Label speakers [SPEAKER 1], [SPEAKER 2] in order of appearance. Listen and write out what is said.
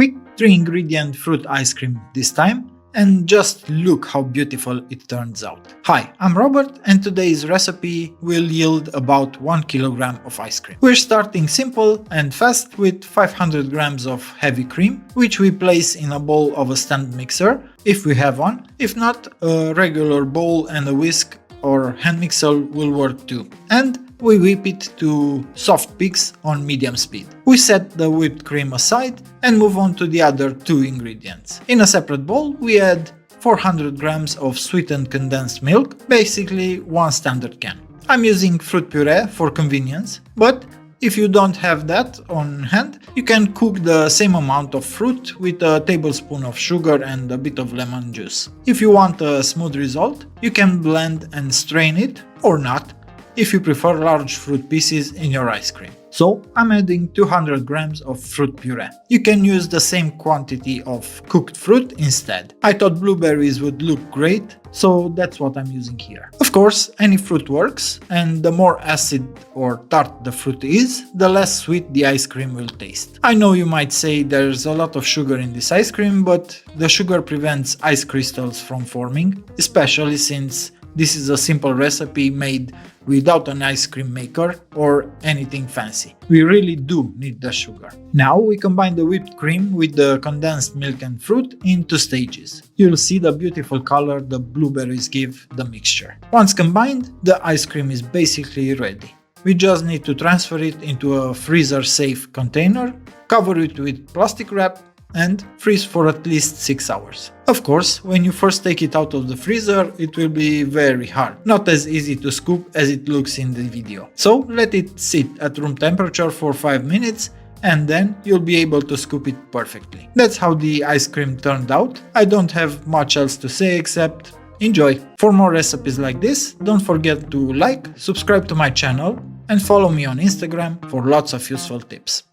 [SPEAKER 1] Quick 3-ingredient fruit ice cream this time, and just look how beautiful it turns out. Hi, I'm Robert, and today's recipe will yield about 1 kilogram of ice cream. We're starting simple and fast with 500 grams of heavy cream, which we place in a bowl of a stand mixer, if we have one. If not, a regular bowl and a whisk or hand mixer will work too. And we whip it to soft peaks on medium speed. We set the whipped cream aside and move on to the other 2 ingredients. In a separate bowl, we add 400 grams of sweetened condensed milk, basically 1 standard can. I'm using fruit puree for convenience, but if you don't have that on hand, you can cook the same amount of fruit with a tablespoon of sugar and a bit of lemon juice. If you want a smooth result, you can blend and strain it, or not, if you prefer large fruit pieces in your ice cream. So I'm adding 200 grams of fruit puree. You can use the same quantity of cooked fruit instead. I thought blueberries would look great, so that's what I'm using here. Of course, any fruit works, and the more acid or tart the fruit is, the less sweet the ice cream will taste. I know you might say there's a lot of sugar in this ice cream, but the sugar prevents ice crystals from forming, especially since this is a simple recipe made without an ice cream maker or anything fancy. We really do need the sugar. Now we combine the whipped cream with the condensed milk and fruit in 2 stages. You'll see the beautiful color the blueberries give the mixture. Once combined, the ice cream is basically ready. We just need to transfer it into a freezer-safe container, cover it with plastic wrap, and freeze for at least 6 hours. Of course, when you first take it out of the freezer, it will be very hard, not as easy to scoop as it looks in the video. So let it sit at room temperature for 5 minutes, and then you'll be able to scoop it perfectly. That's how the ice cream turned out. I don't have much else to say except enjoy. For more recipes like this, don't forget to like, subscribe to my channel, and follow me on Instagram for lots of useful tips.